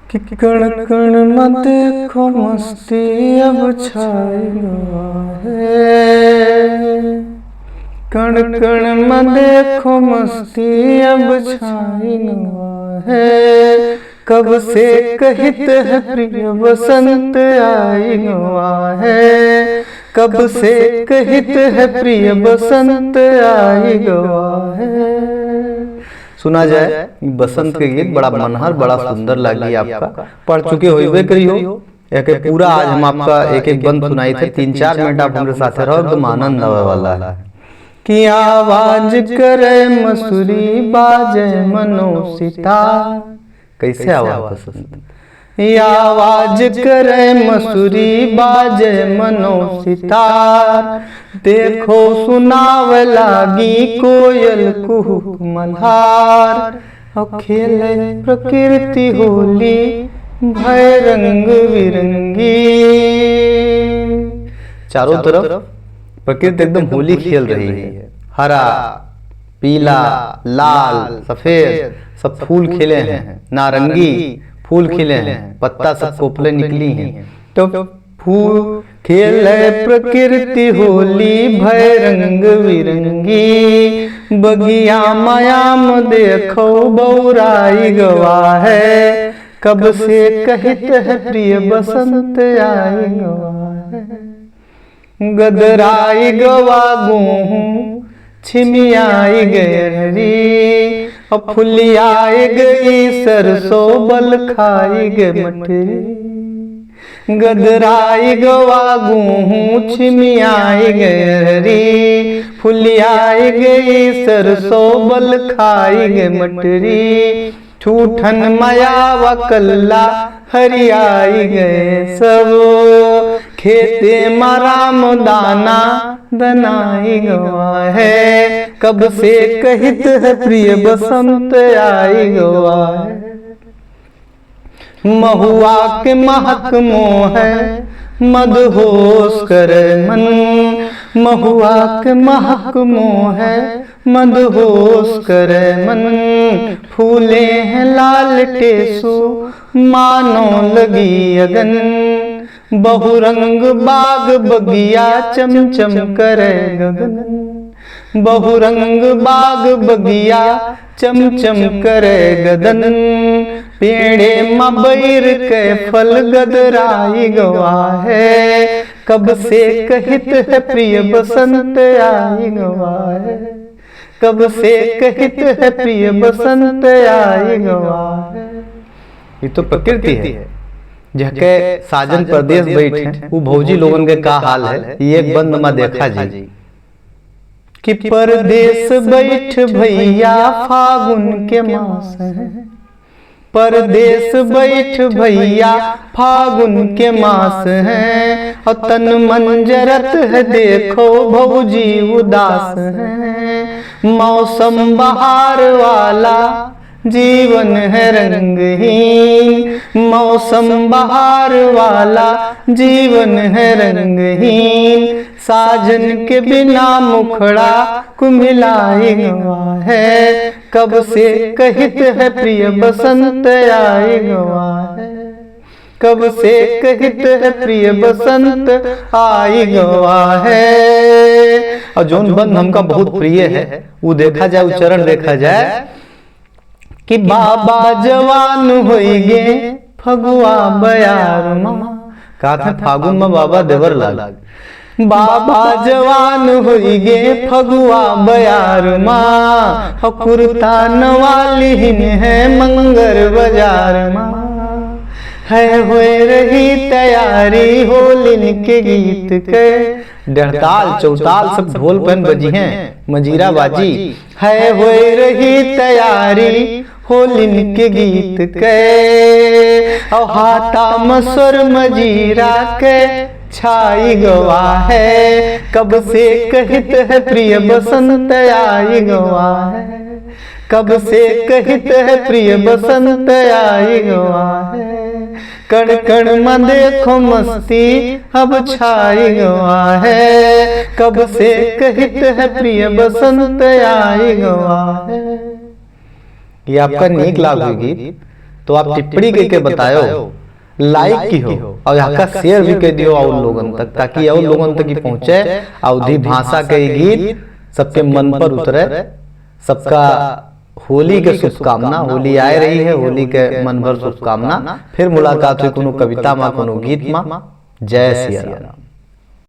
कि कण कण में देखो मस्ती अब छाई हुआ है। कण कण में देखो मस्ती अब छाई हुआ है। कब से कहित है प्रिय बसंत आई हुआ है। कब से कहित है प्रिय बसंत आई हुआ है। सुना जाए बसंत के गीत बड़ा मनहर बड़ा सुंदर लगी। आपका पढ़ चुके होइबे करियो। एक पूरा आज हम आपका एक एक बंद सुनाई थे। 3-4 मिनट आप हमारे साथ रहो, एकदम आनंद आवे वाला है। कि आवाज करे मसूरी बाजे मनो सितार। कैसे आवाज बसंत, आवाज करे मसूरी बाजे मनो सितार। देखो सुनाव लागी कोयल कुहुक मल्हार। और खेले प्रकृति होली भय रंग बिरंगी। चारों तरफ प्रकृति एकदम होली खेल रही है। हरा पीला लाल सफेद सब फूल खिले हैं, नारंगी फूल खिले हैं, पत्ता सब कोपले निकली हैं। तो फूल खेले प्रकृति होली भय रंग बिरंगी। बगिया मायाम देखो बौराई गवा है। कब से कहत है प्रिय बसंत आई गवा है। गदराई गवा गेहूं छिमियाई गयरी। अब फुलियाई गई सरसों बल खाई गे मटरी। गदराई गवा गेहूं छिमियाई गयरी। फुलियाई गई सरसों बल खाई गे मटरी। ठूठन माया कल्ला हरियाई गए सब। खेते माराम दाना दनाई गवा है। कब से कहित है प्रिय बसंत आई गवा है। महुआ के महक मोह मदहोश करे मन। महुआ के महक मोह मदहोश करे मन। फूले हैं लाल टेसु मानो लगी अगन। बहुरंग बाग बगिया चमचम करे गगन। बहुरंग बाग बगिया चमचम करे गगन। पेड़े मबैर के फल गदराई गवा है। कब से कहित है प्रिय बसंत आई गवा है। कब से कहित है प्रिय बसंत आई गवा है। ये तो प्रकृति है। जके साजन प्रदेश बैठे वो भौजी लोगन के का हाल है ये एक बंद में देखा जी। कि परदेश बैठ भैया फागुन के मास है। परदेश बैठ भैया फागुन के मास है। और तन मन जरत है देखो भौजी उदास है। मौसम बहार वाला जीवन है रंगहीन। मौसम बहार वाला जीवन है रंगहीन। साजन के बिना मुखड़ा कुमिलाई गवा है। कब से कहित है प्रिय बसंत आई गवा है। कब से कहित है प्रिय बसंत आई गवा है। और जोन बंद हमका बहुत प्रिय है वो देखा जाए, वो चरण देखा जाए। कि बाबा जवान होइगे फगुआ बयार माँ। कहा था फागुन में बाबा देवर लाग। बाबा जवान होइगे फगुआ बयार माँ। कुर्ता नवालिन है मंगर बाजार माँ। है होए रही तैयारी होलिन के गीत के। डरताल चौताल सब ढोल पन बजी हैं मजीरा बाजी। है होए रही तैयारी होलिन के गीत के। और हाथा मसर मजीरा के छाई गवा है। कब से कहित है प्रिय बसंत आई गवा है। कब से कहित है प्रिय बसंत आई गवा है। कण कण में देखो मस्ती अब छाई गवा है। कब से कहित है प्रिय बसंत आई गवा है। ये आपका नीक लागेगी तो आप टिप्पणी करके बताओ, लाइक की हो और यहाँ का शेयर भी कर दियो और लोगन तक, ताकि और लोगन तक ही पहुंचे। अवधी भाषा के गीत सबके मन पर उतरे। सबका होली के शुभकामना। होली आए रही है, होली के मन भर शुभकामना। फिर मुलाकात हुई कोनो कविता मा, कोनो गीत मा। जय सिया राम।